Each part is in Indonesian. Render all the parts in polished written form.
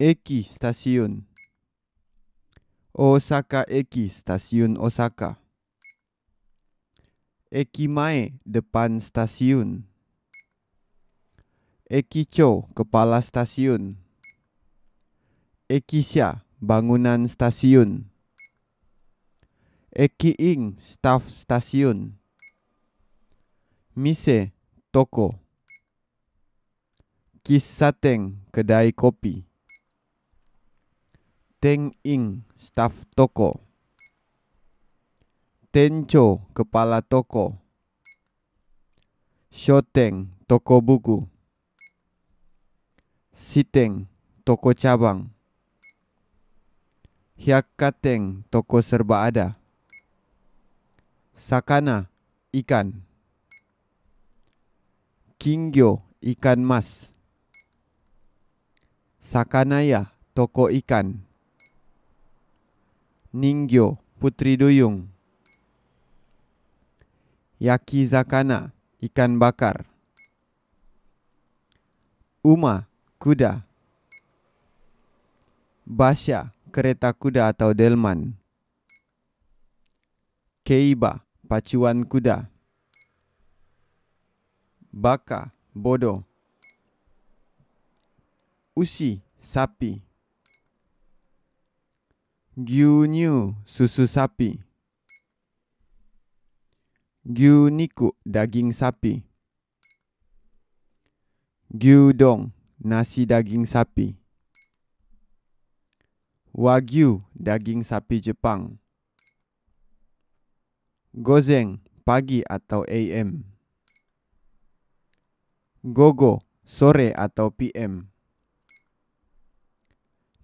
Eki stasiun. Osaka Eki stasiun Osaka. Ekimae depan stasiun. Ekicho kepala stasiun. Ekisha bangunan stasiun. Ekiing staf stasiun. Mise toko. Kisateng kedai kopi. Teng ing staf toko. Tencho kepala toko. Shoteng toko buku. Siteng toko cabang. Hyakateng toko serba ada. Sakana ikan. Kingyo ikan mas. Sakanaya toko ikan. Ningyo putri duyung. Yakizakana ikan bakar. Uma kuda. Basha kereta kuda atau delman. Keiba pacuan kuda. Baka bodoh. Ushi sapi. Gyunyu susu sapi. Gyuniku daging sapi. Gyudong nasi daging sapi. Wagyu daging sapi Jepang. Gozeng pagi atau AM. Gogo sore atau PM.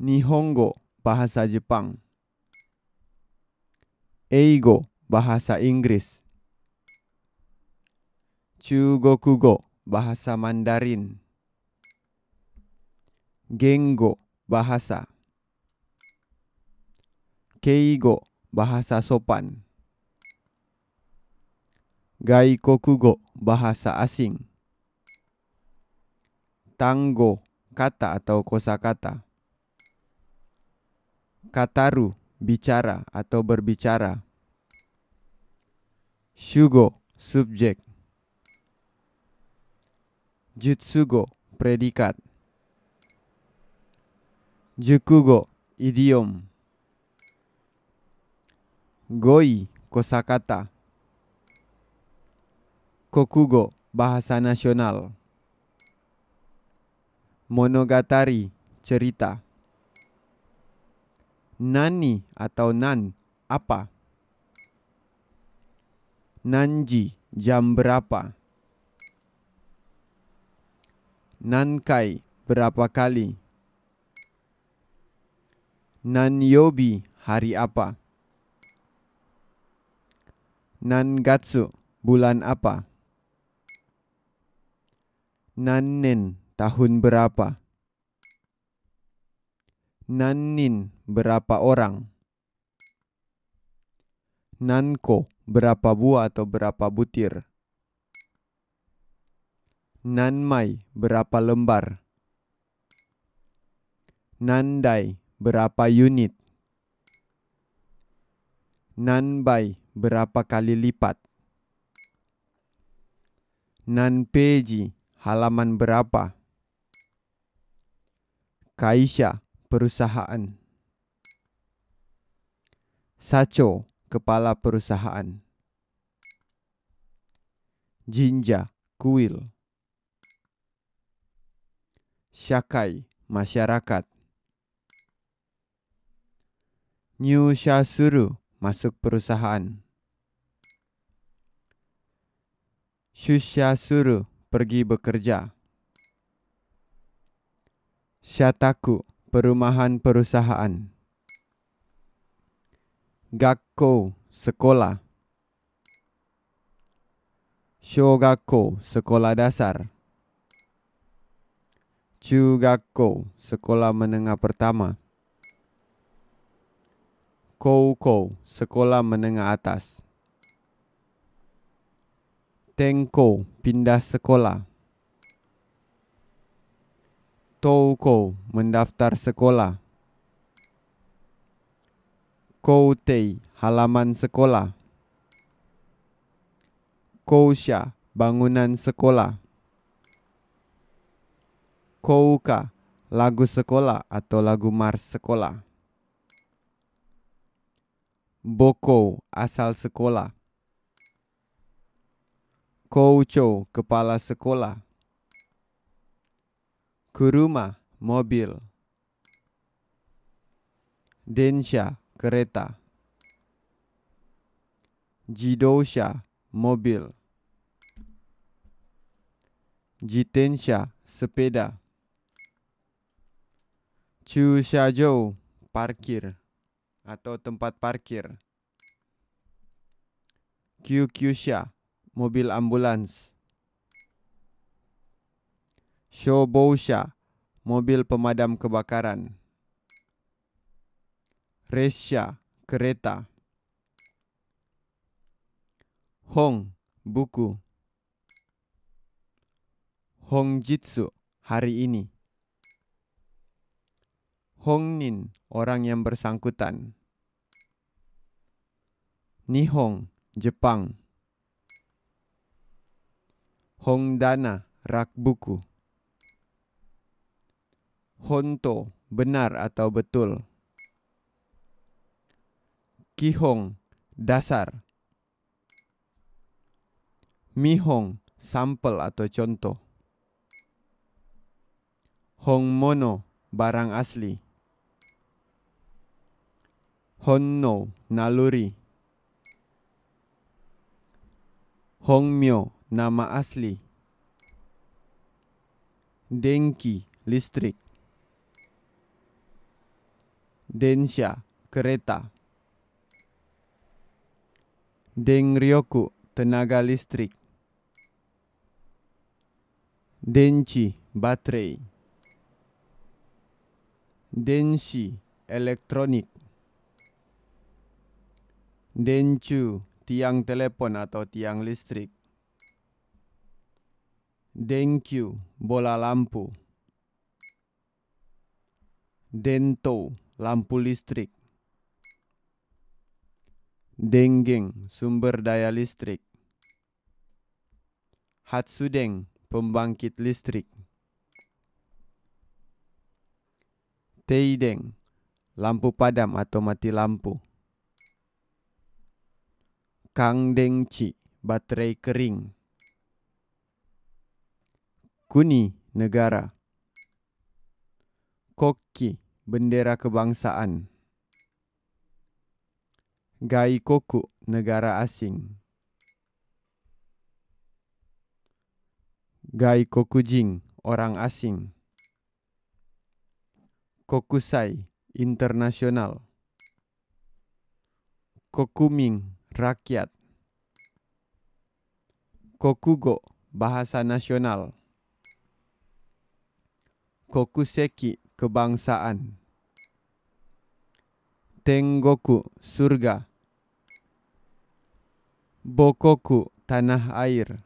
Nihongo bahasa Jepang. Eigo bahasa Inggris. Chugokugo bahasa Mandarin. Gengo bahasa. Keigo bahasa sopan. Gaikokugo bahasa asing. Tanggo kata atau kosakata. Kataru bicara atau berbicara. Shugo subjek. Jutsugo predikat. Jukugo idiom. Goi kosakata. Kokugo bahasa nasional. Monogatari cerita. Nani atau nan apa. Nanji jam berapa. Nankai berapa kali. Nanyobi hari apa. Nangatsu bulan apa. Nannen tahun berapa. Nannin berapa orang. Nanko berapa buah atau berapa butir. Nanmai berapa lembar. Nandai berapa unit. Nanbai berapa kali lipat. Nanpeji halaman berapa. Kaisha perusahaan. Sacho kepala perusahaan. Jinja kuil. Shakai masyarakat. Nyusha suru masuk perusahaan. Shusha suru pergi bekerja. Shataku perumahan perusahaan. Gakkou sekolah. Shogakkou sekolah dasar. Chugakkou sekolah menengah pertama. Koukou sekolah menengah atas. Tengko pindah sekolah. Touko, mendaftar sekolah. Koutei, halaman sekolah. Kousha, bangunan sekolah. Kouka, lagu sekolah atau lagu mars sekolah. Boko, asal sekolah. Koucho, kepala sekolah. Kuruma, mobil. Densha, kereta. Jidosha, mobil. Jitensha, sepeda. Chushajou, parkir atau tempat parkir. Kyukyusha, mobil ambulans. Shobousha, mobil pemadam kebakaran. Resha, kereta. Hong, buku. Hongjitsu, hari ini. Hongnin, orang yang bersangkutan. Nihong, Jepang. Hongdana, rak buku. Honto, benar atau betul. Kihong, dasar. Mihong, sampel atau contoh. Hongmono, barang asli. Honno, naluri. Hongmyo, nama asli. Denki, listrik. Densha, kereta. Denryoku, tenaga listrik. Denchi, baterai. Denshi, elektronik. Denchu, tiang telepon atau tiang listrik. Denkyu, bola lampu. Dento, lampu listrik. Denggeng, sumber daya listrik. Hatsudeng, pembangkit listrik. Teideng, lampu padam atau mati lampu. Kangdengchi, baterai kering. Kuni, negara. Kokki, bendera kebangsaan. Gaikoku, negara asing. Gaikokujing, orang asing. Kokusai, internasional. Kokuming, rakyat. Kokugo, bahasa nasional. Kokuseki, kebangsaan. Tengoku, surga. Bokoku, tanah air.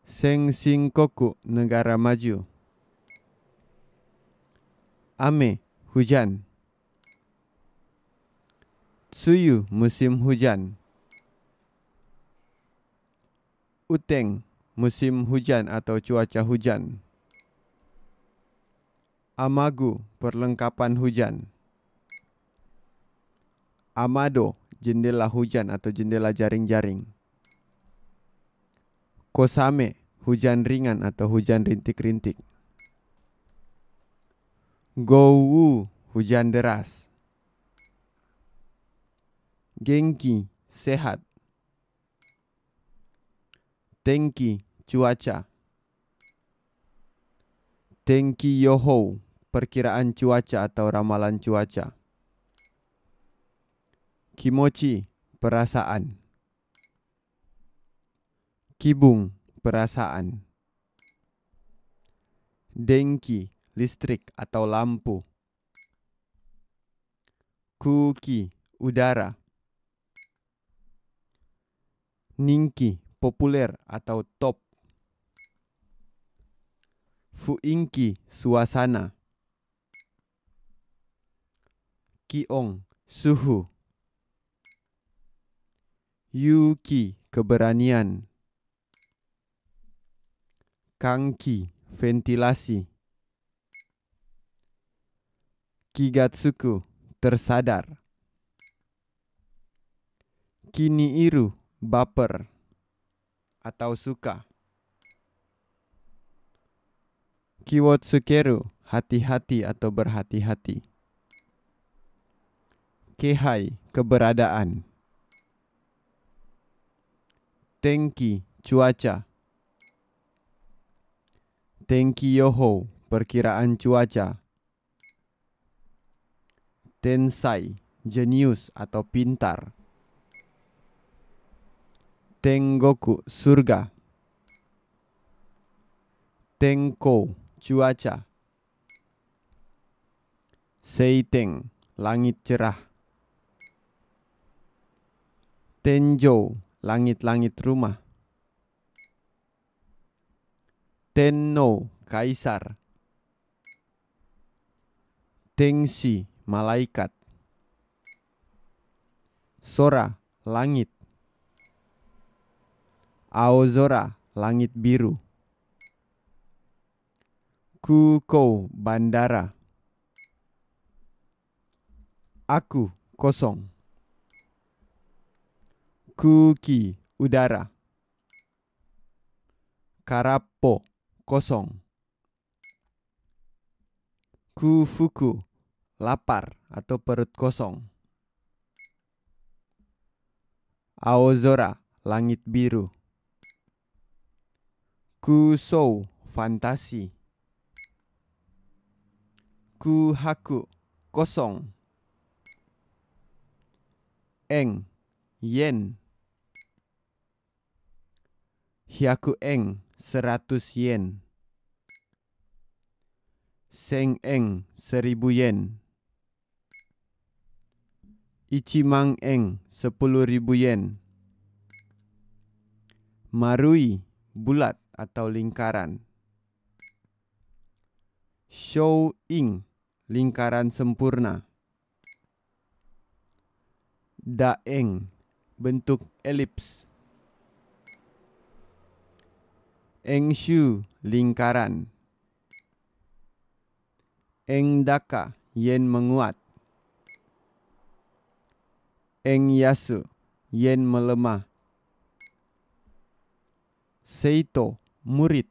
Sengshingkoku, negara maju. Ame, hujan. Tsuyu, musim hujan. Uteng, musim hujan atau cuaca hujan. Amagu, perlengkapan hujan. Amado, jendela hujan atau jendela jaring-jaring. Kosame, hujan ringan atau hujan rintik-rintik. Gouwu, hujan deras. Genki, sehat. Tenki, cuaca. Tenki yohou, perkiraan cuaca atau ramalan cuaca. Kimochi, perasaan. Kibung, perasaan. Denki, listrik atau lampu. Kuki, udara. Ningki, populer atau top. Fuingki suasana. Kiong suhu. Yuki keberanian. Kangki ventilasi. Kigatsuku tersadar. Kiniiru baper atau suka. Kiwotsukeru hati-hati atau berhati-hati. Kehai keberadaan. Tenki cuaca. Tenki yoho perkiraan cuaca. Tensai jenius atau pintar. Tengoku surga. Tenko cuaca. Seiteng langit cerah. Tenjo langit-langit rumah. Tenno kaisar. Tengshi malaikat. Sora langit. Aozora langit biru. Kukou bandara. Aku kosong. Kuki udara. Karapo kosong. Kufuku lapar atau perut kosong. Aozora langit biru. Kusou fantasi. Kuhaku kosong. Eng yen. Hyaku eng 100 yen. Seng eng 1000 yen. Ichimang eng 10.000 yen. Marui bulat atau lingkaran. Shou ing lingkaran sempurna. Daeng bentuk elips. Engshu lingkaran. Engdaka yen menguat. Engyasu yen melemah. Seito murid.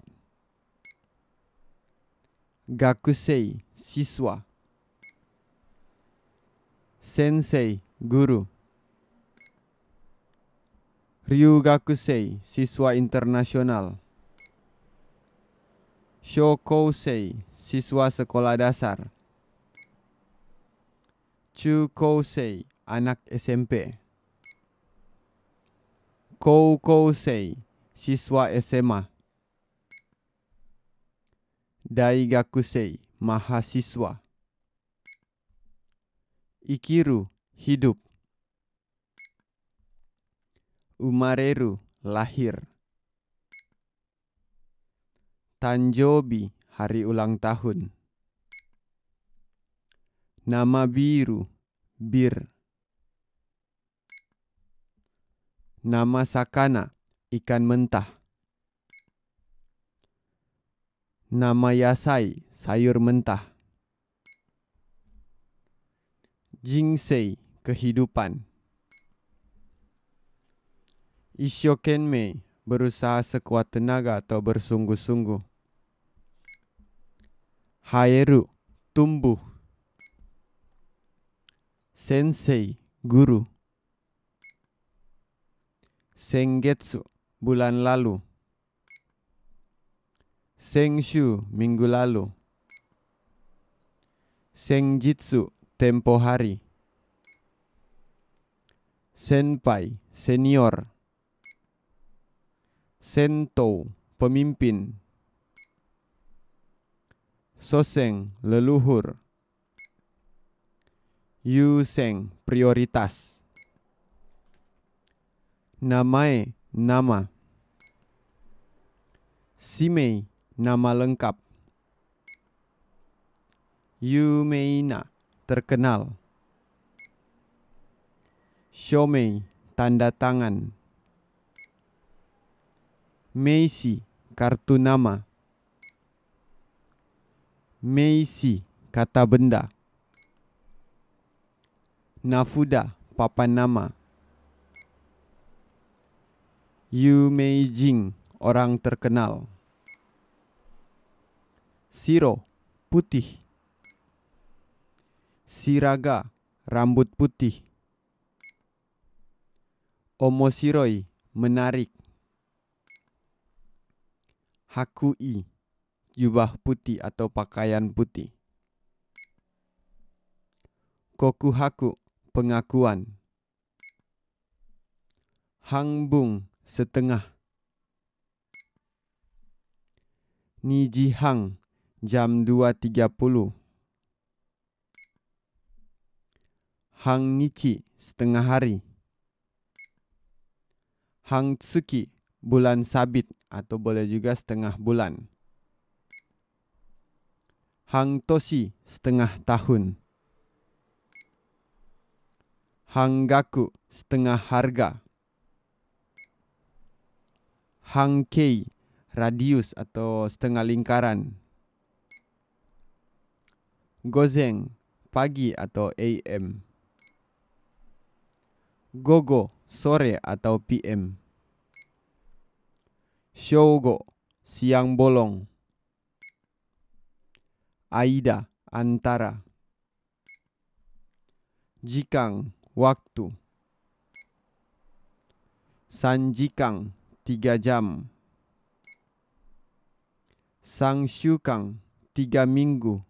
Gakusei siswa. Sensei guru. Ryugakusei siswa internasional. Shokousei siswa sekolah dasar. Chukousei anak SMP. Koukousei siswa SMA. Daigakusei mahasiswa. Ikiru hidup. Umareru lahir. Tanjobi hari ulang tahun. Nama biru bir. Nama sakana ikan mentah. Nama yasai sayur mentah. Jinsei kehidupan. Ishokenmei berusaha sekuat tenaga atau bersungguh-sungguh. Haeru tumbuh. Sensei guru. Sengetsu bulan lalu. Sengshu minggu lalu. Senjitsu tempo hari. Senpai senior. Sento pemimpin. Soseng leluhur. Yuseng prioritas. Namae nama. Shimei nama lengkap. Yumeina, terkenal. Shomei, tanda tangan. Meisi, kartu nama. Meisi, kata benda. Nafuda, papan nama. Yumeijing, orang terkenal. Shiro, putih. Shiraga, rambut putih. Omoshiroi, menarik. Hakui, jubah putih atau pakaian putih. Kokuhaku, pengakuan. Hangbung, setengah. Nijihang, jam 2.30. Hangnichi, setengah hari. Hangtsuki, bulan sabit atau boleh juga setengah bulan. Hangtoshi, setengah tahun. Hanggaku, setengah harga. Hangkei, radius atau setengah lingkaran. Gozeng, pagi atau AM. Gogo, sore atau PM. Shougo, siang bolong. Aida, antara. Jikang, waktu. Sanjikang, 3 jam. Sangshukang, 3 minggu.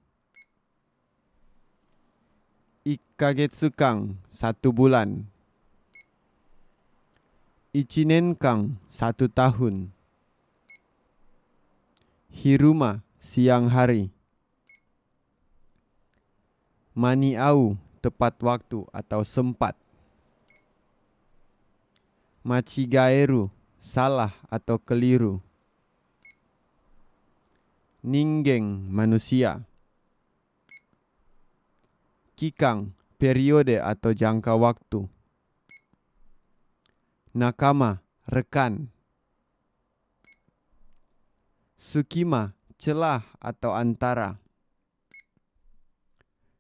Ikkagetsukang, 1 bulan. Ichinenkang, 1 tahun. Hiruma, siang hari. Maniau, tepat waktu atau sempat. Machigaeru, salah atau keliru. Ninggeng, manusia. Kikang, periode atau jangka waktu. Nakama, rekan. Tsukima, celah atau antara.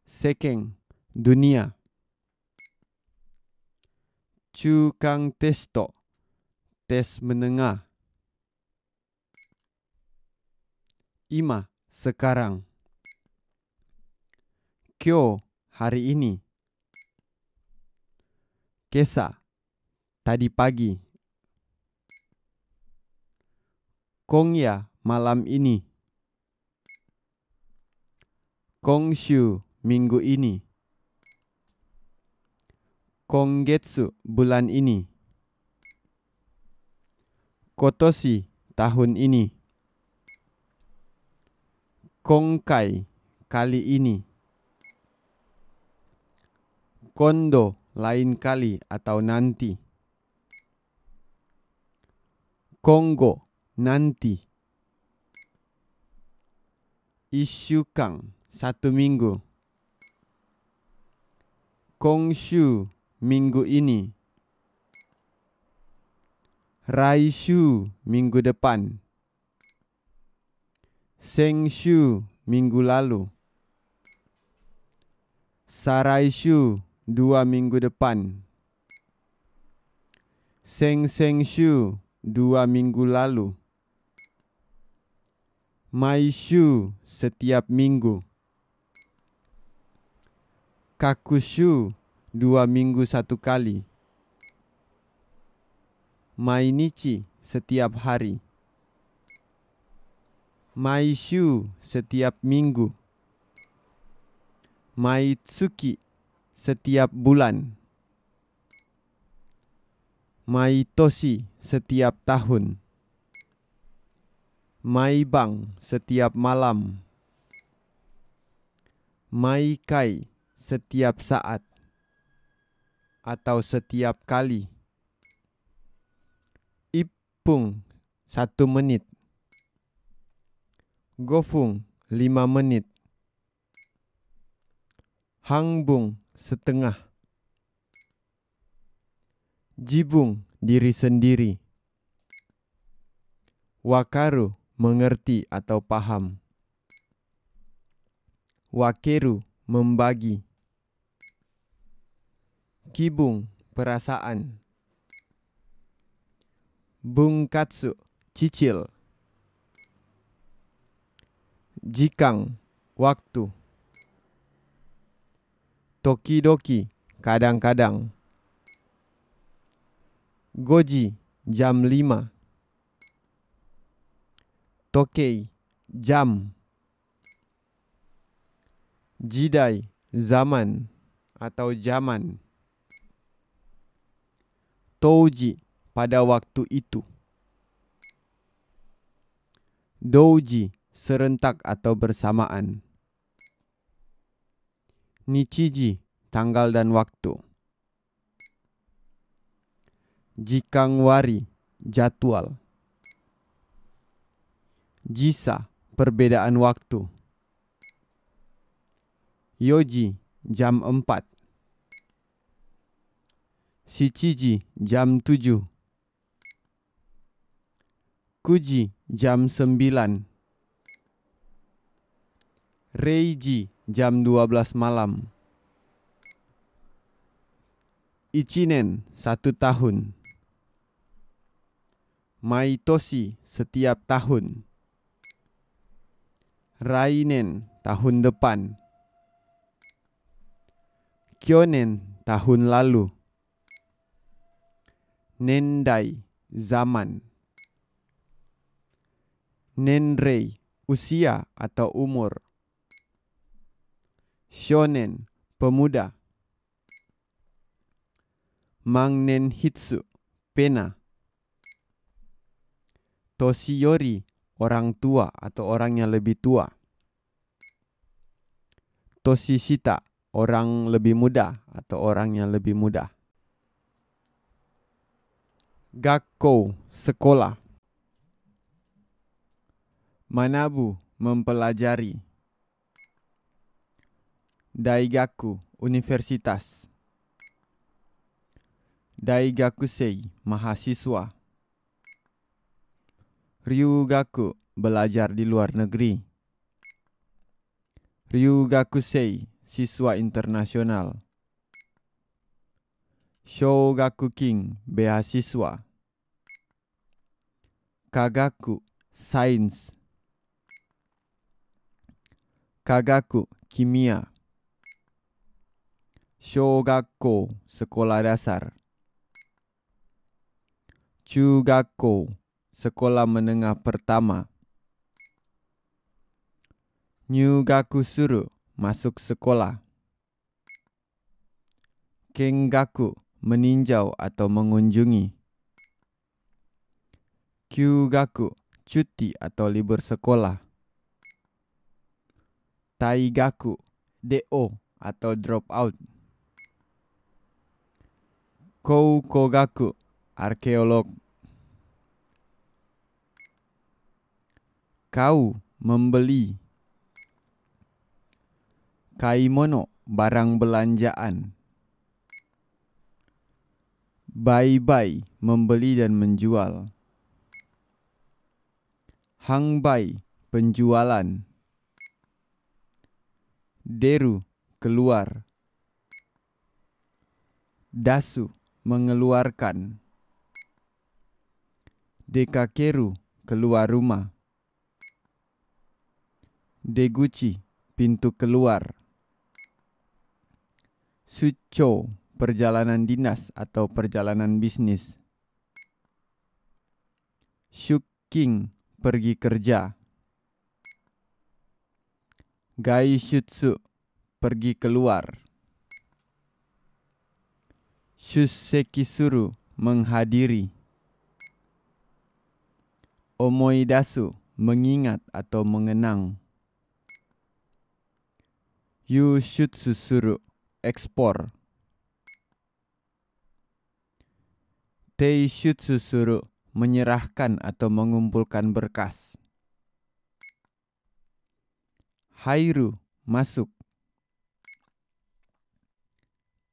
Sekeng, dunia. Chukang testo, tes menengah. Ima, sekarang. Kyo, hari ini. Kesa, tadi pagi. Kongya, malam ini. Kongshu, minggu ini. Konggetsu, bulan ini. Kotoshi, tahun ini. Kongkai, kali ini. Kondo, lain kali atau nanti. Konggo, nanti. Ishukang, 1 minggu. Kongshu, minggu ini. Raishu, minggu depan. Sengshu, minggu lalu. Saraishu, 2 minggu depan. Sengshu, 2 minggu lalu. Maishu, setiap minggu. Kakushu, 2 minggu 1 kali. Mainichi, setiap hari. Maishu, setiap minggu. Maitsuki, setiap bulan. Maitoshi, setiap tahun. Maibang, setiap malam. Maikai, setiap saat atau setiap kali. Ipung, 1 menit. Gofung, 5 menit. Hangbung setengah. Jibung diri sendiri. Wakaru mengerti atau paham. Wakeru membagi. Kibung perasaan. Bungkatsu cicil. Jikang waktu. Tokidoki kadang-kadang. Goji jam 5. Tokei jam. Jidai zaman atau zaman. Touji pada waktu itu. Douji serentak atau bersamaan. Nichiji tanggal dan waktu. Jikangwari jadwal. Jisa perbedaan waktu. Yoji jam 4. Shichiji jam 7. Kuji jam 9. Reiji jam 12 malam. Ichinen 1 tahun. Maitoshi setiap tahun. Rainen tahun depan. Kyonen tahun lalu. Nendai zaman. Nenrei usia atau umur. Shonen pemuda. Mangnenhitsu pena. Toshiyori orang tua atau orang yang lebih tua. Toshishita orang lebih muda atau orang yang lebih muda. Gakkou sekolah. Manabu mempelajari. Daigaku universitas. Daigakusei mahasiswa. Ryugaku belajar di luar negeri. Ryugakusei siswa internasional. Shogakukin beasiswa. Kagaku sains. Kagaku kimia. Shogakkou sekolah dasar. Chugakkou sekolah menengah pertama. Nyugaku suru masuk sekolah. Kengaku meninjau atau mengunjungi. Kyugaku cuti atau libur sekolah. Taigaku DO atau drop out. Koukogaku arkeolog. Kau membeli. Kaimono barang belanjaan. Baibai membeli dan menjual. Hangbai penjualan. Deru keluar. Dasu mengeluarkan. Dekakeru keluar rumah. Deguchi pintu keluar. Sucho perjalanan dinas atau perjalanan bisnis. Shuking pergi kerja. Gaishutsu pergi keluar. Shusseki suru menghadiri. Omoidasu mengingat atau mengenang. Yushutsu suru ekspor. Teishutsu suru menyerahkan atau mengumpulkan berkas. Hairu masuk.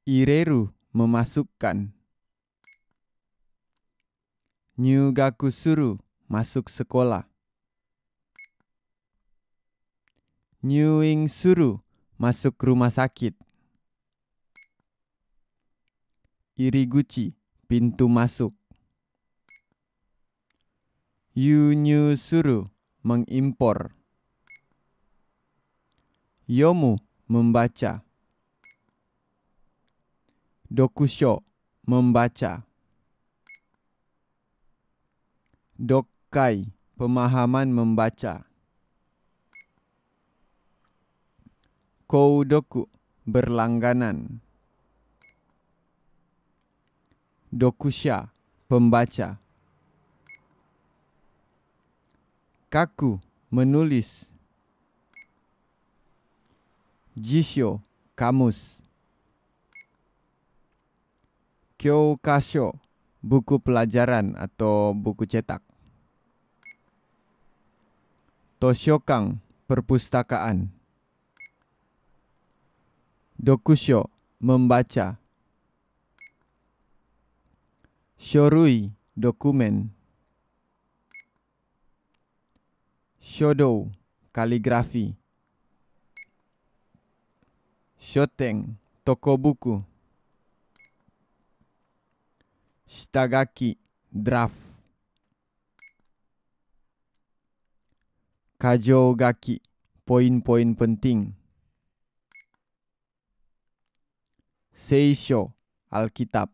Ireru, memasukkan. Nyugaku suru, masuk sekolah. Nyuing suru, masuk rumah sakit. Iriguchi, pintu masuk. Yunyu suru, mengimpor. Yomu, membaca. Dokusho, membaca. Dokkai, pemahaman membaca. Koudoku, berlangganan. Dokusha, pembaca. Kaku, menulis. Jisho, kamus. Kyokasho, buku pelajaran atau buku cetak. Toshokan, perpustakaan. Dokusho, membaca. Shorui, dokumen. Shodou, kaligrafi. Shoten, toko buku. Shitagaki, draft. Kajōgaki, poin-poin penting. Seisho, Alkitab.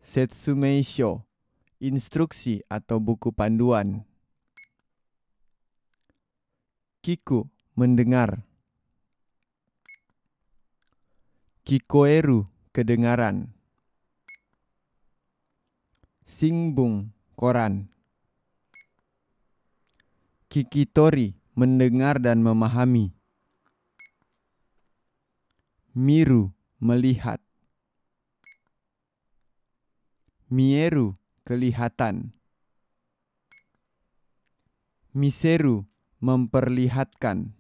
Setsumeisho, instruksi atau buku panduan. Kiku, mendengar. Kikoeru, kedengaran. Shinbun, koran. Kikitori, mendengar dan memahami. Miru, melihat. Mieru, kelihatan. Miseru, memperlihatkan.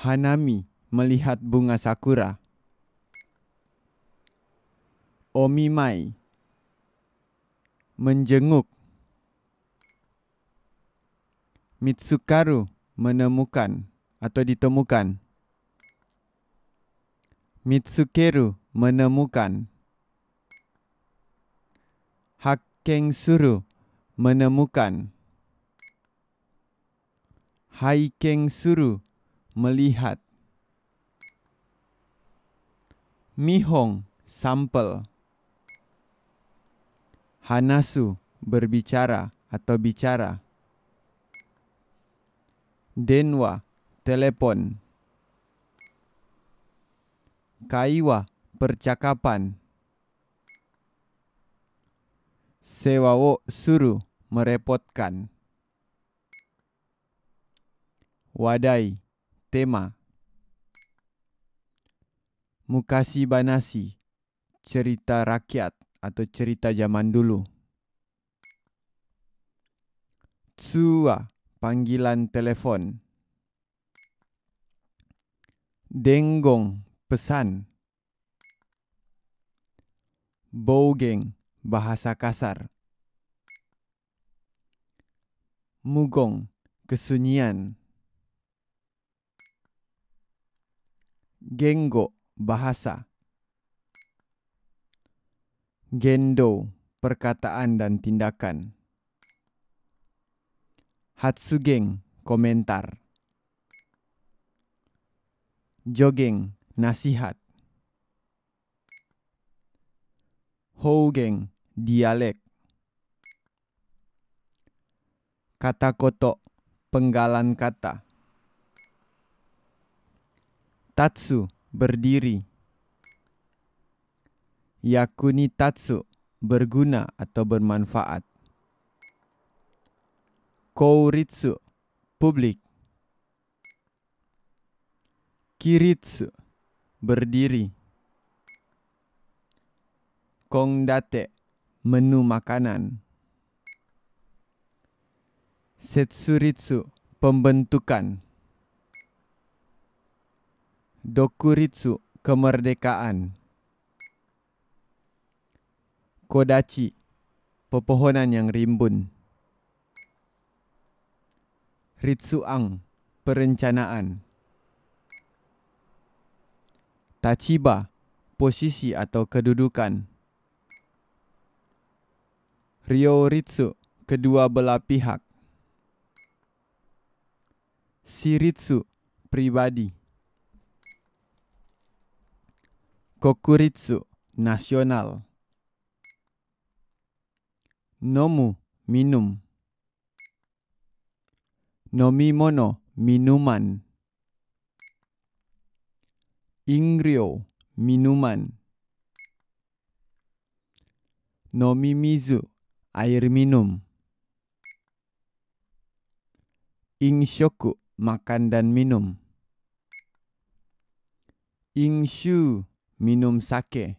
Hanami, melihat bunga sakura. Omimai, menjenguk. Mitsukaru, menemukan atau ditemukan. Mitsukeru, menemukan. Hakken suru, menemukan. Haiken suru, melihat. Mihong, sampel. Hanasu, berbicara atau bicara. Denwa, telepon. Kaiwa, percakapan. Sewa wo suru, merepotkan. Wadai, tema. Mukashi banashi, cerita rakyat atau cerita zaman dulu. Tsuwa, panggilan telepon. Denggong, pesan. Bougeng, bahasa kasar. Mugong, kesunyian. Genggo, bahasa. Gendo, perkataan dan tindakan. Hatsugeng, komentar. Jogeng, nasihat. Hougeng, dialek. Kata koto, penggalan kata. Tatsu, berdiri. Yakunitatsu, berguna atau bermanfaat. Kouritsu, publik. Kiritsu, berdiri. Kongdate, menu makanan. Setsuritsu, pembentukan. Dokuritsu, kemerdekaan. Kodachi, pepohonan yang rimbun. Ritsuang, perencanaan. Tachiba, posisi atau kedudukan. Ryoritsu, kedua belah pihak. Shiritsu, pribadi. Kokuritsu, nasional. Nomu, minum. Nomimono, minuman. Ingryo, minuman. Nomimizu, air minum. Inshoku, makan dan minum. Inshu, minum sake.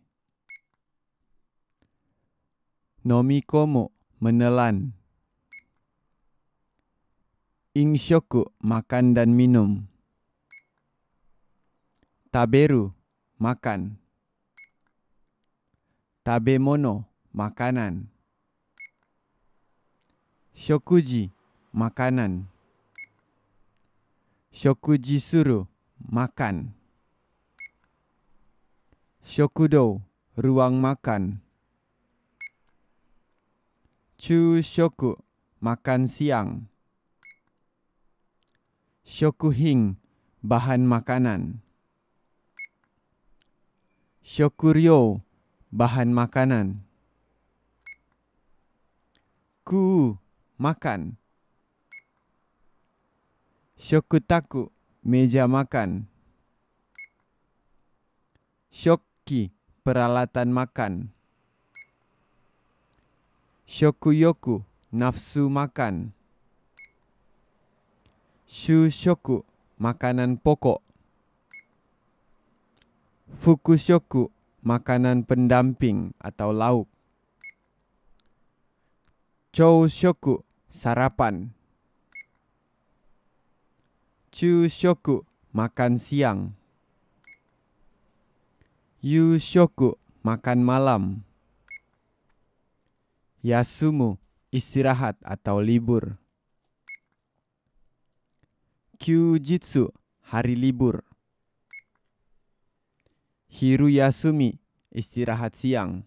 Nomikomo, menelan. Inshoku, makan dan minum. Taberu, makan. Tabemono, makanan. Shokuji, makanan. Shokuji suru, makan. Shokudo, ruang makan. Chushoku, makan siang. Shokuhin, bahan makanan. Shokuryo, bahan makanan. Ku, makan. Shokutaku, meja makan. Shokki, peralatan makan. Shokuyoku, nafsu makan. Shushoku, makanan pokok. Fukushoku, makanan pendamping atau lauk. Choushoku, sarapan. Chushoku, makan siang. Yushoku, makan malam. Yasumu, istirahat atau libur. Kyujitsu, hari libur. Hiruyasumi, istirahat siang.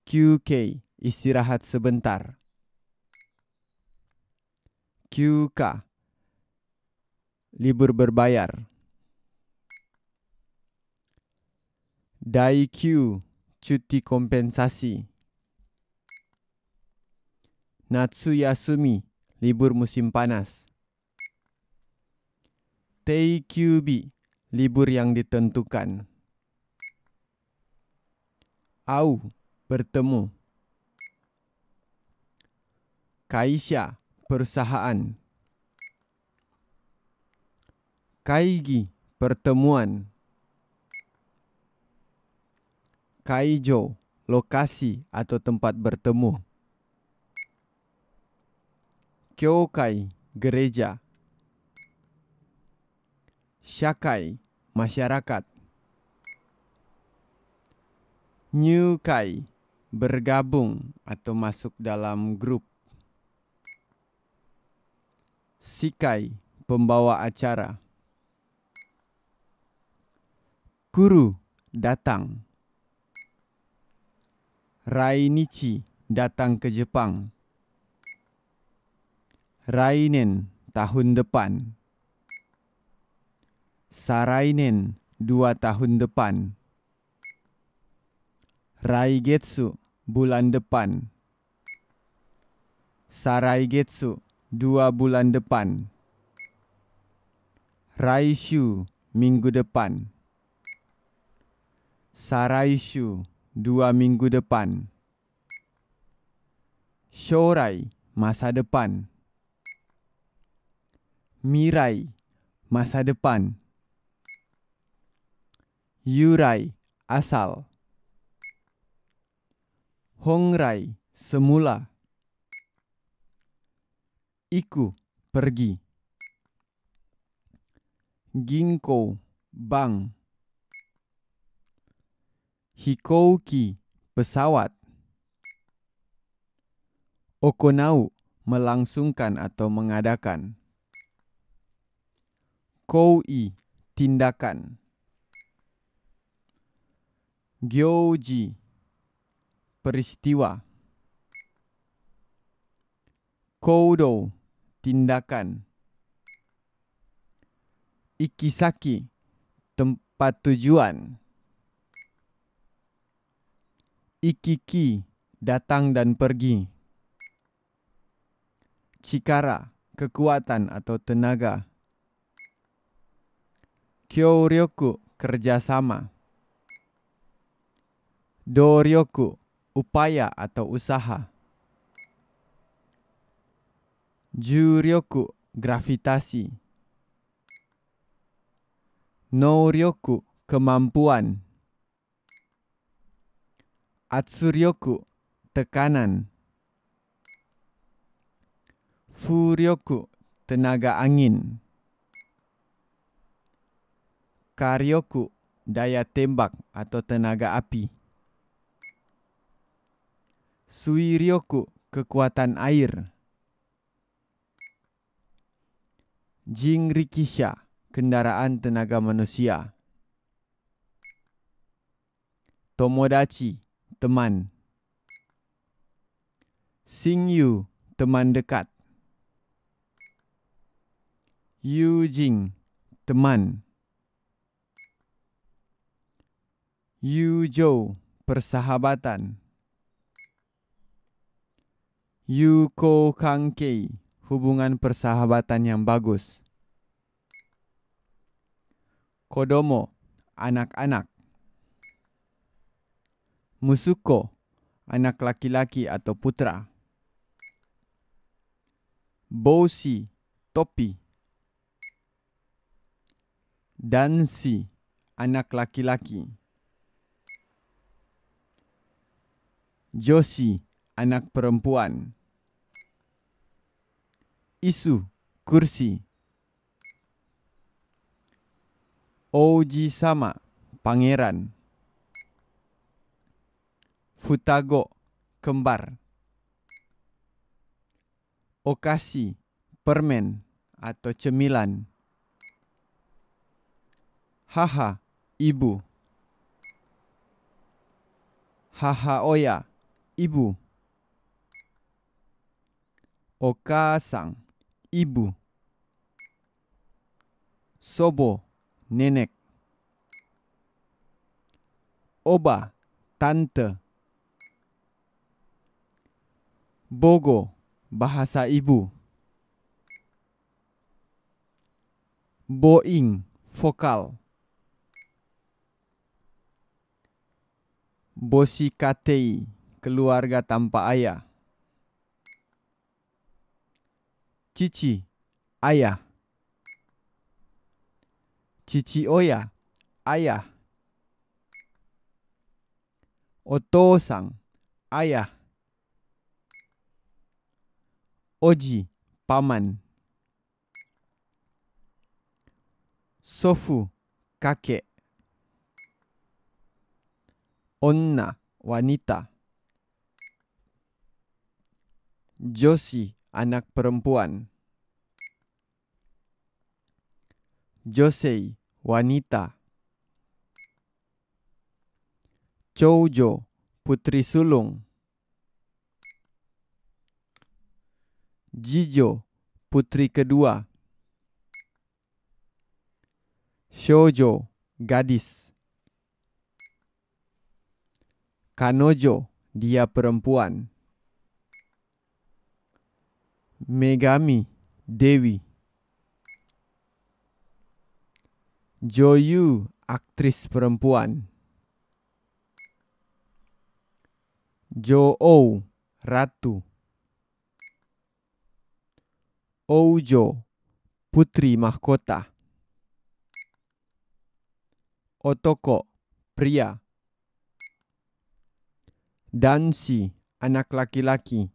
Kyukei, istirahat sebentar. Kyuka, libur berbayar. Daikyu, cuti kompensasi. Natsuyasumi, libur musim panas. Teikyubi, libur yang ditentukan. Au, bertemu. Kaisha, perusahaan. Kaigi, pertemuan. Kaijo, lokasi atau tempat bertemu. Kyokai, gereja. Shakai, masyarakat. Nyukai, bergabung atau masuk dalam grup. Shikai, pembawa acara. Kuru, datang. Rainichi, datang ke Jepang. Rainen, tahun depan. Sarainen, 2 tahun depan. Raigetsu, bulan depan. Saraigetsu, 2 bulan depan. Raishu, minggu depan. Saraishu, 2 minggu depan. Shorai, masa depan. Mirai, masa depan. Yurai, asal. Hongrai, semula. Iku, pergi. Ginko, bank. Hikouki, pesawat. Okonau, melangsungkan atau mengadakan. Koui, tindakan. Gyoji, peristiwa. Koudo, tindakan. Ikisaki, tempat tujuan. Ikiki, datang dan pergi. Chikara, kekuatan atau tenaga. Kyoryoku, kerjasama. Doryoku, upaya atau usaha. Juryoku, gravitasi. Noryoku, kemampuan. Atsuryoku, tekanan. Furyoku, tenaga angin. Karyoku, daya tembak atau tenaga api. Suiryoku, kekuatan air. Jinrikisha, kendaraan tenaga manusia. Tomodachi, teman. Shingyu, teman dekat. Yujin, teman. Yujou, persahabatan. Yuko kankei, hubungan persahabatan yang bagus. Kodomo, anak-anak. Musuko, anak laki-laki atau putra. Boshi, topi. Danshi, anak laki-laki. Joshi, anak perempuan. Isu, kursi. Oji-sama, pangeran. Futago, kembar. Okashi, permen atau cemilan. Haha, ibu. Hahaoya, ibu. Okasang, ibu. Sobo, nenek. Oba, tante. Bogo, bahasa ibu. Boing, vokal. Boshikatei, keluarga tanpa ayah. Cici, ayah. Chichioya, ayah. Otosang, ayah. Oji, paman. Sofu, kakek. Onna, wanita. Joshi, anak perempuan. Josei, wanita. Choujo, putri sulung. Jijo, putri kedua. Shoujo, gadis. Kanojo, dia perempuan. Megami, dewi. Joyu, aktris perempuan. Joou, ratu. Oujo, putri mahkota. Otoko, pria. Danshi, anak laki-laki.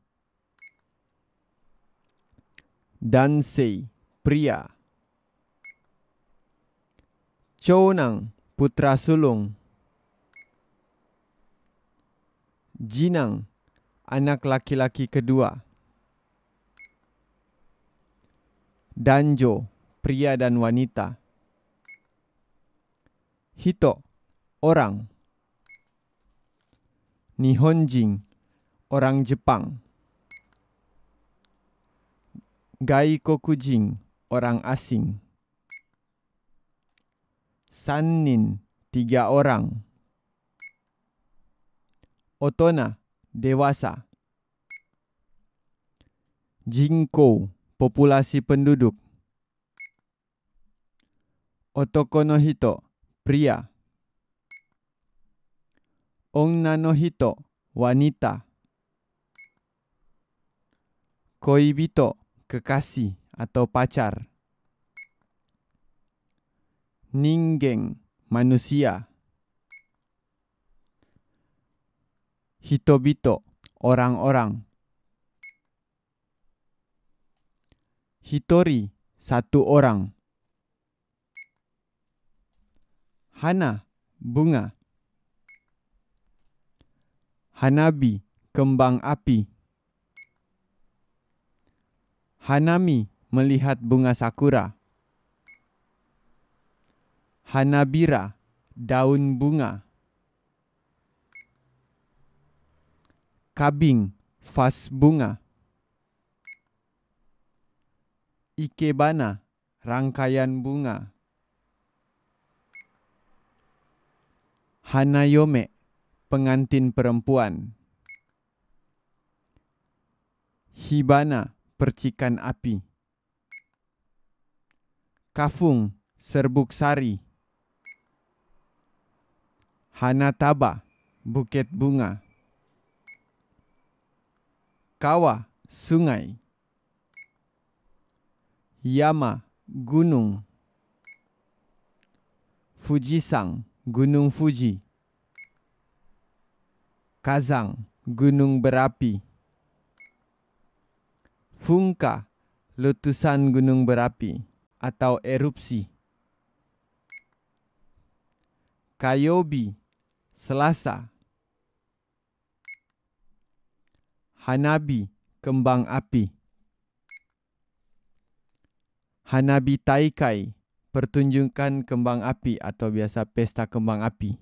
Dansei, pria. Chounang, putra sulung. Jinang, anak laki-laki kedua. Danjo, pria dan wanita. Hito, orang. Nihonjin, orang Jepang. Gaikokujin, orang asing. Sannin, 3 orang. Otona, dewasa. Jinkou, populasi penduduk. Otoko no hito, pria. Onna no hito, wanita. Koibito, kekasih atau pacar. Ningen, manusia. Hitobito, orang-orang. Hitori, 1 orang. Hana, bunga. Hanabi, kembang api. Hanami, melihat bunga sakura. Hanabira, daun bunga. Kabing, vas bunga. Ikebana, rangkaian bunga. Hanayome, pengantin perempuan. Hibana, percikan api. Kafung, serbuk sari. Hanataba, buket bunga. Kawa, sungai. Yama, gunung. Fujisang, gunung Fuji. Kazang, gunung berapi. Funka, letusan gunung berapi atau erupsi. Kayobi, Selasa. Hanabi, kembang api. Hanabi Taikai, pertunjukan kembang api atau biasa pesta kembang api.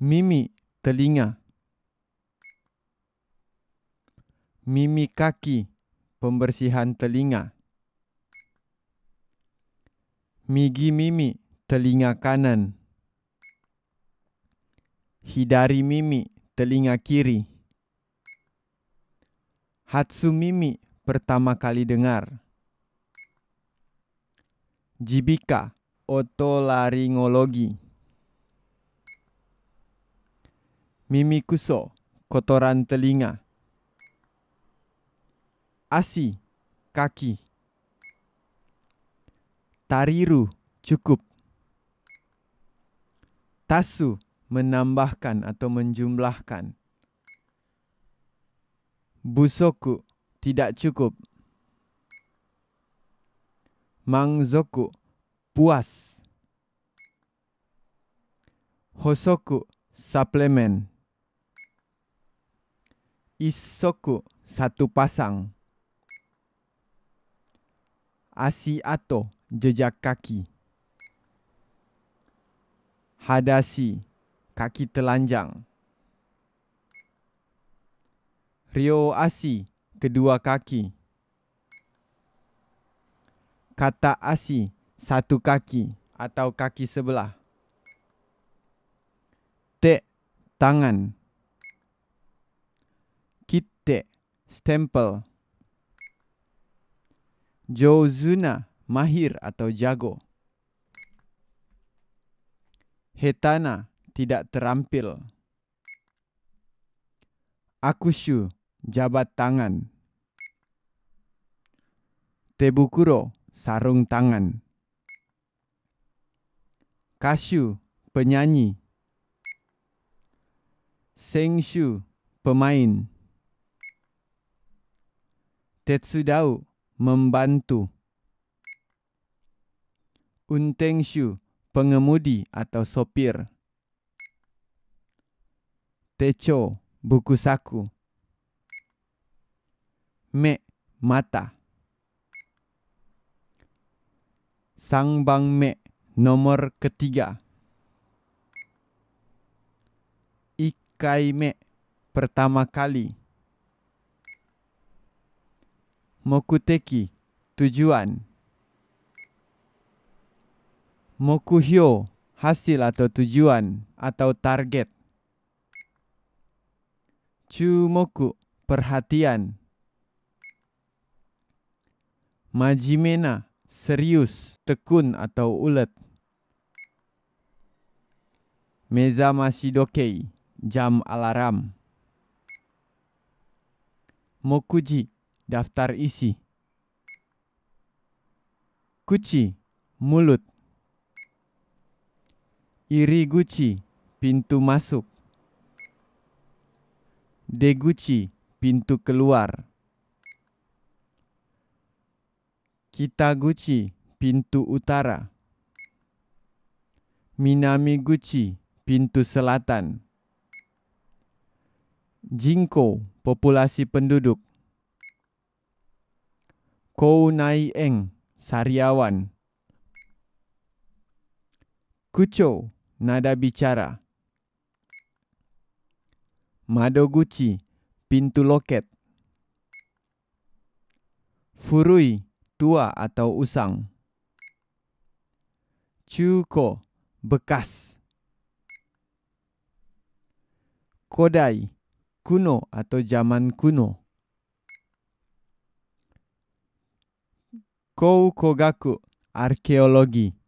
Mimi, telinga. Mimi kaki, pembersihan telinga. Migi mimi, telinga kanan. Hidari mimi, telinga kiri. Hatsu mimi, pertama kali dengar. Jibika, otolaringologi. Mimi kuso, kotoran telinga. Asi, kaki. Tariru, cukup. Tasu, menambahkan atau menjumlahkan. Busoku, tidak cukup. Mangzoku, puas. Hosoku, suplemen. Isoku, 1 pasang. Asiato, jejak kaki. Hadashi, kaki telanjang. Ryoashi, kedua kaki. Kata asi, 1 kaki atau kaki sebelah. Te, tangan. Kitte, stempel. Jouzuna, mahir atau jago. Hetana, tidak terampil. Akushu, jabat tangan. Tebukuro, sarung tangan. Kashu, penyanyi. Sengshu, pemain. Tetsudau, membantu. Untengshu, pengemudi atau sopir. Techo, buku saku. Me, mata. Sangbang me, nomor ketiga. Ikai me, pertama kali. Mokuteki, tujuan. Mokuhyo, hasil atau tujuan atau target. Chumoku, perhatian. Majimena, serius, tekun atau ulet. Mezamashi dokei, jam alarm. Mokuji, daftar isi. Kuchi, mulut. Iriguchi, pintu masuk. Deguchi, pintu keluar. Kitaguchi, pintu utara. Minamiguchi, pintu selatan. Jinko, populasi penduduk. Kounai-eng, sariawan. Kucho, nada bicara. Madoguchi, pintu loket. Furui, tua atau usang. Chuko, bekas. Kodai, kuno atau zaman kuno. Koukogaku, arkeologi.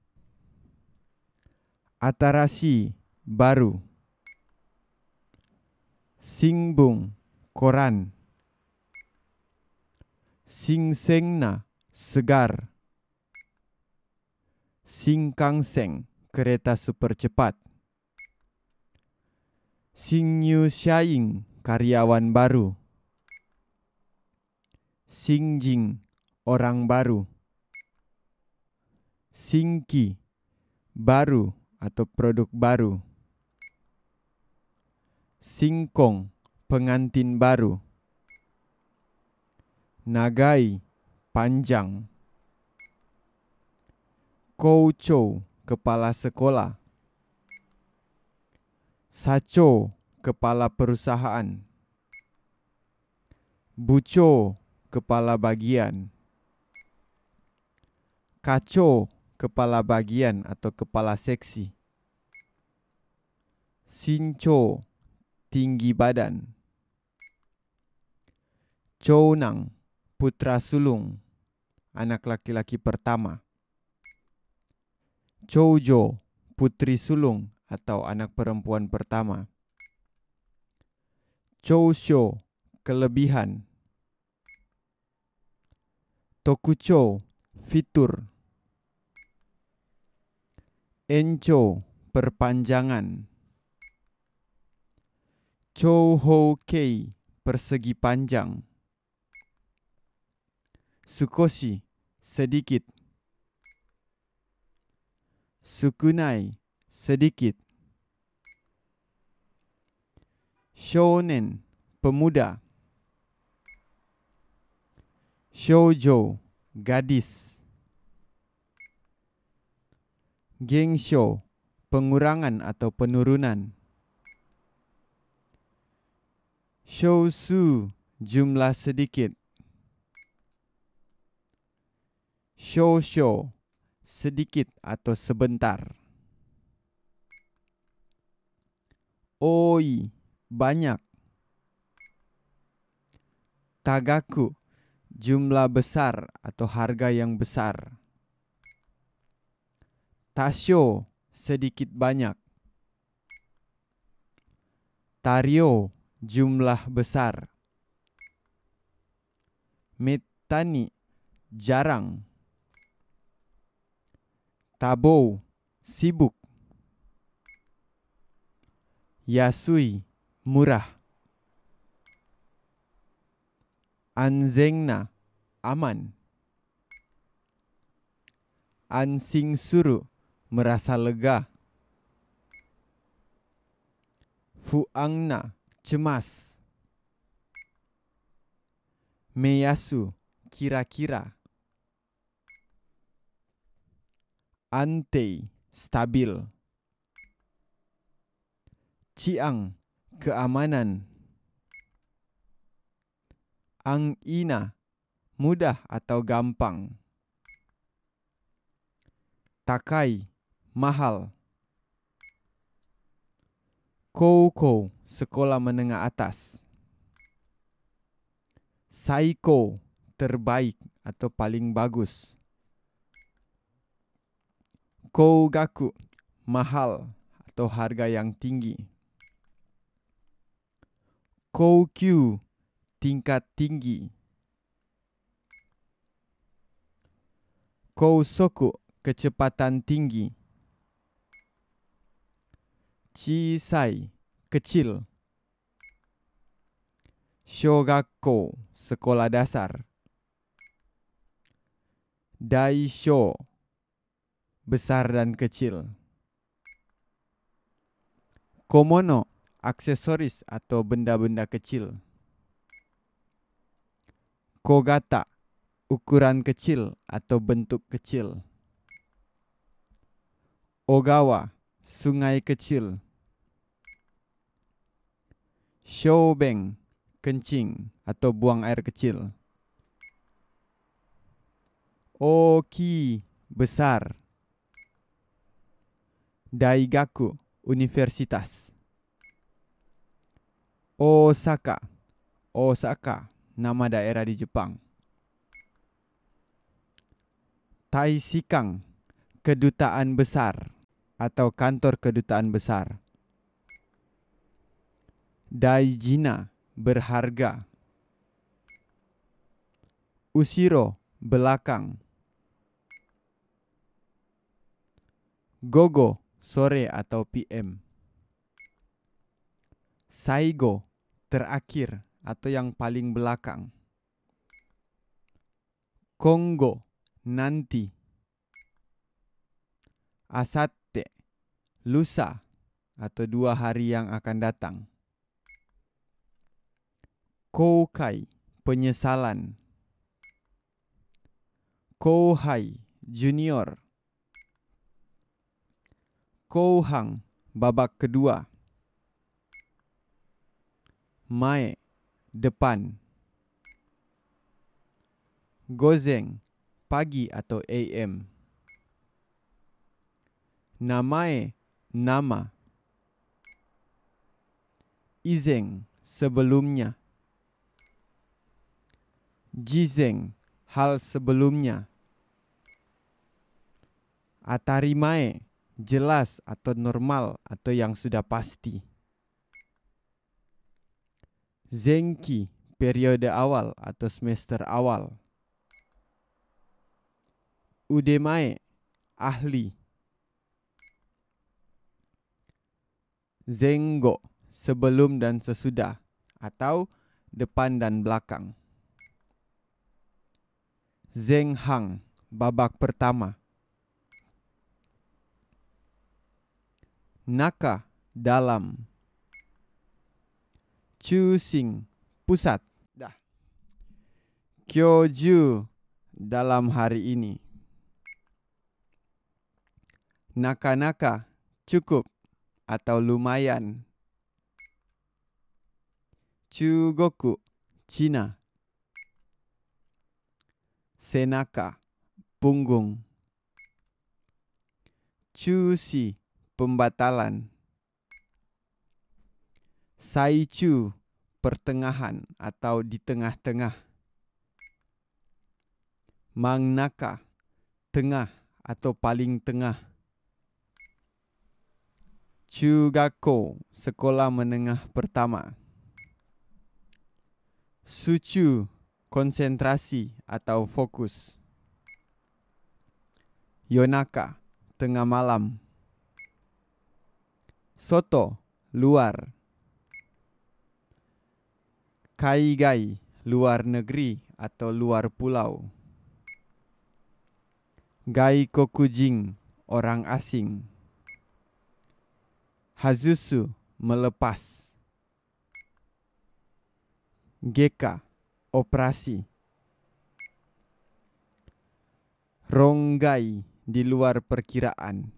Atarashi, baru. Singbung, koran. Shingsengna, segar. Shinkansen, kereta super cepat. Shingyushain, karyawan baru. Shinjin, orang baru. Shinki, baru atau produk baru. Singkong, pengantin baru. Nagai, panjang. Koucho, kepala sekolah. Sacho, kepala perusahaan. Bucho, kepala bagian. Kacho, kepala bagian atau kepala seksi. Shincho, tinggi badan. Chounang, putra sulung, anak laki-laki pertama. Choujo, putri sulung atau anak perempuan pertama. Chousho, kelebihan. Tokucho, fitur. Encho, perpanjangan. Chouhoukei, persegi panjang. Sukoshi, sedikit. Sukunai, sedikit. Shounen, pemuda. Shoujo, gadis. Gensho, pengurangan atau penurunan. Shousu, jumlah sedikit. Shosho, sedikit atau sebentar. Oi, banyak. Tagaku, jumlah besar atau harga yang besar. Tasho, sedikit banyak. Tario, jumlah besar. Metani, jarang. Tabo, sibuk. Yasui, murah. Anzengna, aman. Ansing suru, merasa lega. Fuangna, cemas. Meyasu, kira-kira. Ante, stabil. Ciang, keamanan. Ang-ina, mudah atau gampang. Takai, mahal. Koukou, sekolah menengah atas. Saiko, terbaik atau paling bagus. Kougaku, mahal atau harga yang tinggi. Koukyu, tingkat tinggi. Kousoku, kecepatan tinggi. Chisai, kecil. Shogakko, sekolah dasar. Daisho, besar dan kecil. Komono, aksesoris atau benda-benda kecil. Kogata, ukuran kecil atau bentuk kecil. Ogawa, sungai kecil. Shoubeng, kencing atau buang air kecil. Oki, besar. Daigaku, universitas. Osaka, Osaka, nama daerah di Jepang. Taishikang, kedutaan besar atau kantor kedutaan besar. Daijina, berharga. Ushiro, belakang. Gogo, sore atau PM. Saigo, terakhir atau yang paling belakang. Konggo, nanti. Asatte, lusa atau 2 hari yang akan datang. Koukai, penyesalan. Kouhai, junior. Kouhang, babak kedua. Mae, depan. Gozeng, pagi atau AM. Namae, nama. Izeng, sebelumnya. Jizeng, hal sebelumnya. Atarimae, jelas atau normal atau yang sudah pasti. Zenki, periode awal atau semester awal. Udemae, ahli. Zenggo, sebelum dan sesudah atau depan dan belakang. Zenghang, babak pertama. Naka, dalam. Chusing, pusat. Dah. Kyoju, dalam hari ini. Naka-naka, cukup atau lumayan. Chugoku, Cina. Senaka, punggung. Chushi, pembatalan. Saichu, pertengahan atau di tengah-tengah. Mangnaka, tengah atau paling tengah. Chugakko, sekolah menengah pertama. Suchu, konsentrasi atau fokus. Yonaka, tengah malam. Soto, luar. Kaigai, luar negeri atau luar pulau. Gaikokujin, orang asing. Hazusu, melepas. Geka, operasi. Ronggai, di luar perkiraan.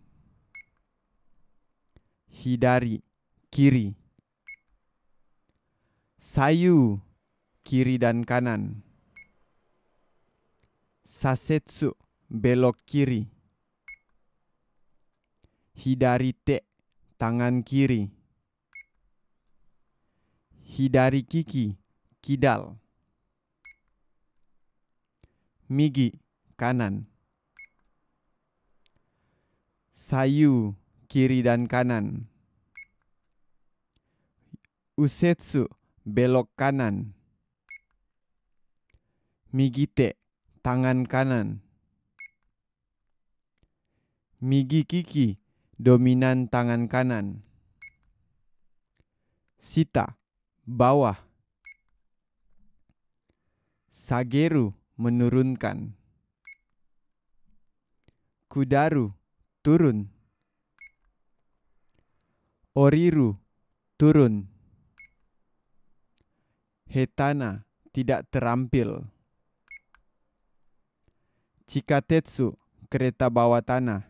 Hidari, kiri. Sayu, kiri dan kanan. Sasetsu, belok kiri. Hidari te, tangan kiri. Hidari kiki, kidal. Migi, kanan. Sayu, kiri dan kanan. Usetsu, belok kanan. Migite, tangan kanan. Migi kiki, dominan tangan kanan. Sita, bawah. Sageru, menurunkan. Kudaru, turun. Oriru, turun. Hetana, tidak terampil. Chikatetsu, kereta bawah tanah.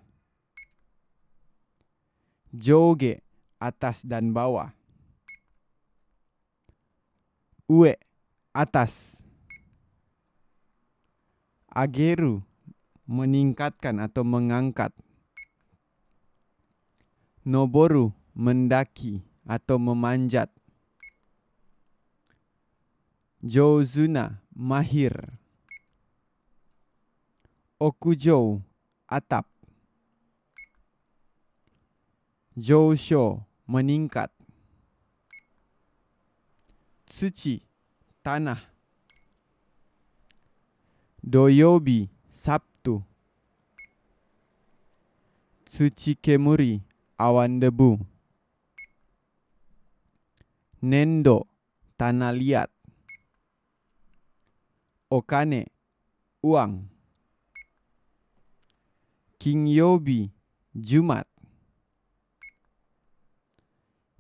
Joge, atas dan bawah. Ue, atas. Ageru, meningkatkan atau mengangkat. Noboru, mendaki atau memanjat. Jouzuna, mahir. Okujou, atap. Jousho, meningkat. Tsuchi, tanah. Doyobi, Sabtu. Tsuchikemuri, awan debu. Nendo, tanah liat. Okane, uang. Kingyobi, Jumat.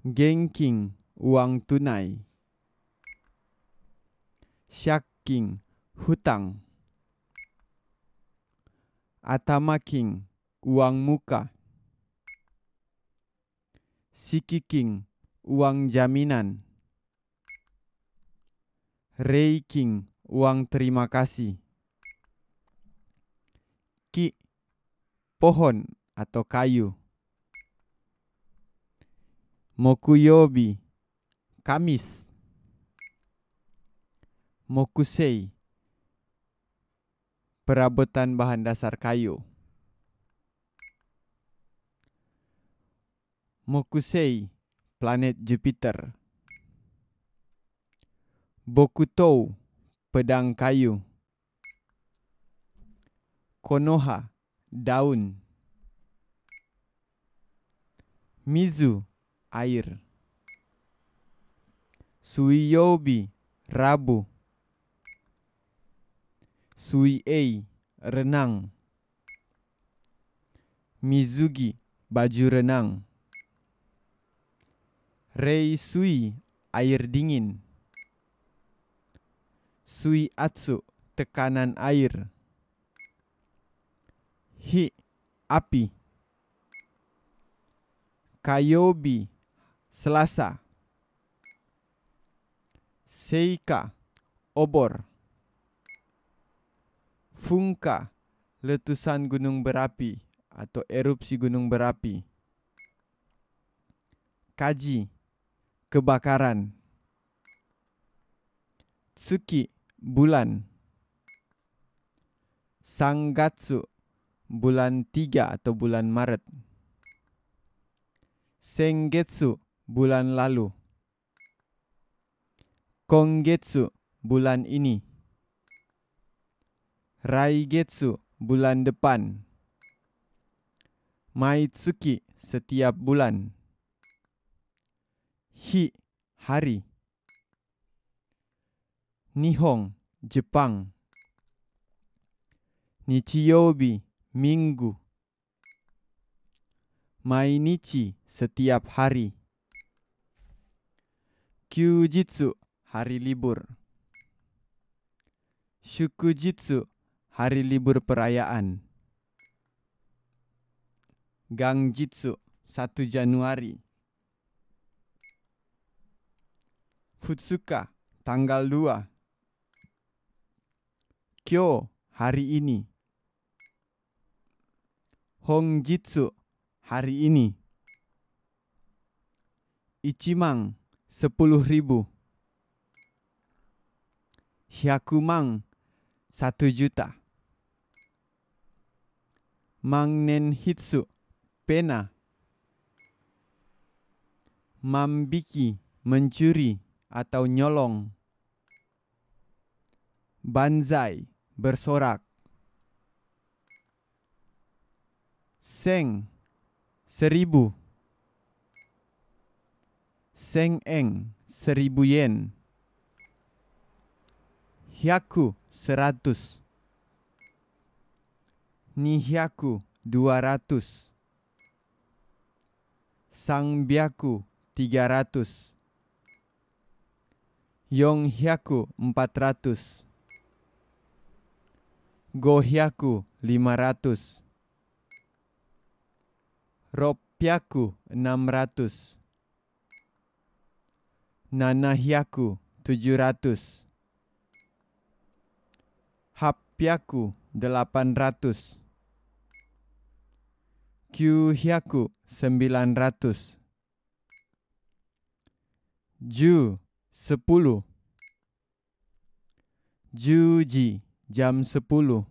Genking, uang tunai. Shaking, hutang. Atamaking, uang muka. Sikiking, uang jaminan. Reiking, uang terima kasih. Ki, pohon atau kayu. Mokuyobi, Kamis. Mokusei, perabotan bahan dasar kayu. Mokusei, planet Jupiter. Bokutou, pedang kayu. Konoha, daun. Mizu, air. Suiyobi, Rabu. Suiei, renang. Mizugi, baju renang. Rei sui, air dingin. Sui atsu, tekanan air. Hi, api. Kayobi, Selasa. Seika, obor. Funka, letusan gunung berapi atau erupsi gunung berapi. Kaji, kebakaran. Tsuki, bulan. Sangatsu, bulan 3 atau bulan Maret. Sengetsu, bulan lalu. Kongetsu, bulan ini. Raigetsu, bulan depan. Maitsuki, setiap bulan. Hi, hari. Nihon, Jepang. Nichiyobi, minggu. Mainichi, setiap hari. Kyujitsu, hari libur. Shukujitsu, hari libur perayaan. Gangjitsu, 1 Januari. Futsuka, tanggal 2. Kyo, hari ini. Hongjitsu, hari ini. Ichimang, 10.000. Hyakumang, 1 juta. Mangnen-hitsu, pena. Mambiki, mencuri atau nyolong. Banzai, bersorak. Seng, 1000. Seng-eng, 1000 yen. Hyaku, 100. Nihyaku, 200. Sangbyaku, 300. Yonghyaku, 400. Gohyaku, 500. Ropyaku, 600. Nanahyaku, 700. Hapyaku, 800. Kyuhyaku, 900. Ju, 10. Juji, jam 10.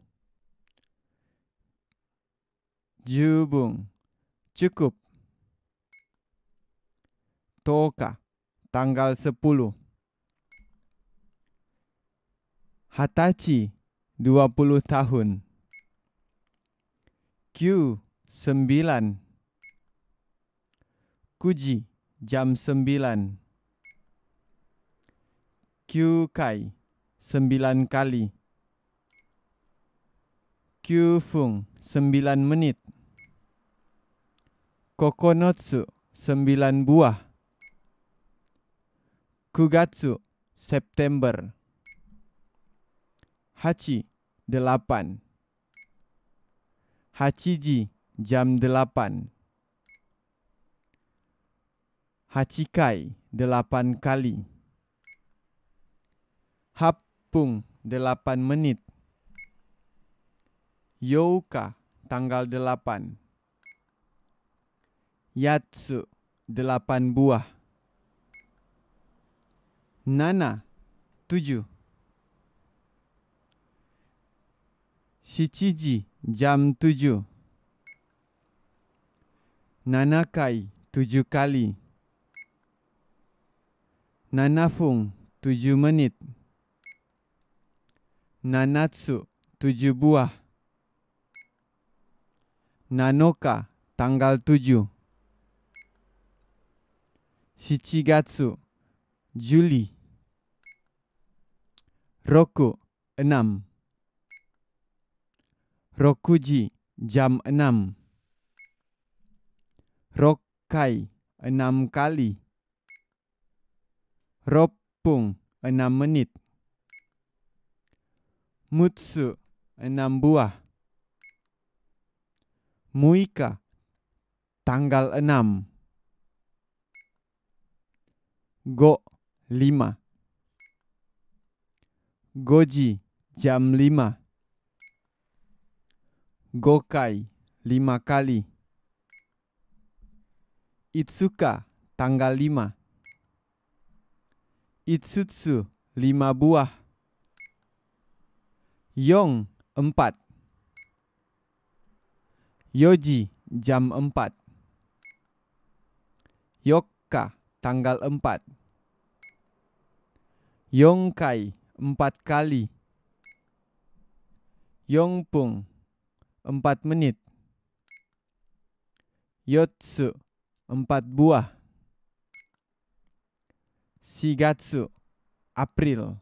Jubung, cukup. Toka, tanggal 10. Hatachi, 20 tahun. Q, 9. Kuji, jam 9. Kyukai, 9 kali. Kyufung, 9 menit. Kokonotsu, 9 buah. Kugatsu, September. Hachi, 8. Hachiji, jam 8. Hachikai, 8 kali. Hapung, 8 menit. Youka, tanggal 8. Yatsu, 8 buah. Nana, 7. Shichiji, jam 7. Nanakai, 7 kali. Nanafung, 7 menit. Nanatsu, 7 buah. Nanoka, tanggal 7. Shichigatsu, Juli. Roku, 6. Rokuji, jam 6. Rokkai, 6 kali. Ropung, 6 menit. Mutsu, 6 buah. Muika, tanggal 6. Go, 5. Goji, jam 5. Gokai, 5 kali. Itsuka, tanggal 5. Itsutsu, 5 buah. Yong, 4. Yoji, jam 4. Yokka, tanggal 4. Yongkai, 4 kali. Yongpung, 4 menit. Yotsu, 4 buah. Shigatsu, April.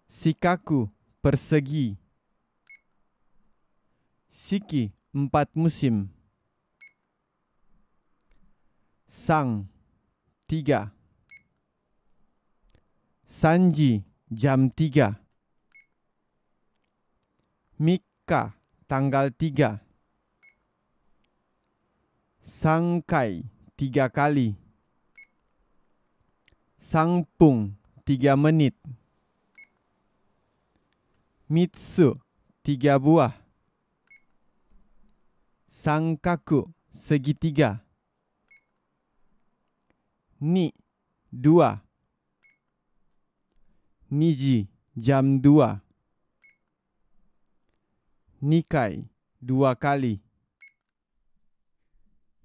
Shikaku, persegi. Shiki 4 musim. Sang 3. Sanji jam 3. Mika tanggal 3. Sangkai 3 kali. Sangpung 3 menit. Mitsu 3 buah. Sangkaku segitiga. Ni 2. Niji jam 2. Nikai 2 kali.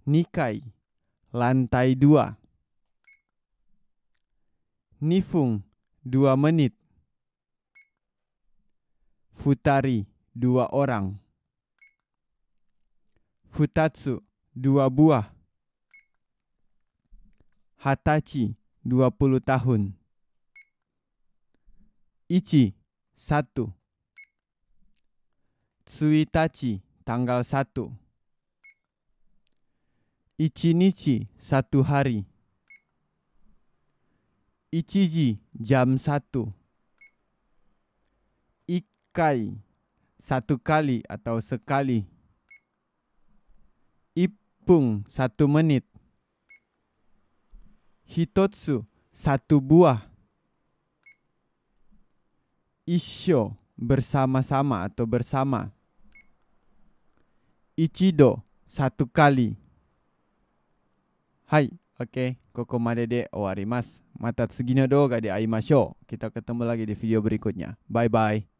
Nikai lantai 2. Nifung 2 menit. Futari 2 orang. Futatsu 2 buah. Hatachi 20 tahun. Ichi 1. Tsuitachi tanggal 1. Ichinichi 1 hari. Ichiji jam 1. Ikkai 1 kali atau sekali. Ipung 1 menit. Hitotsu 1 buah. Issho bersama-sama atau bersama. Ichido 1 kali. Hai, oke, kokomade de owarimasu. Mata tsugi no douga de aimashou. Kita ketemu lagi di video berikutnya. Bye bye.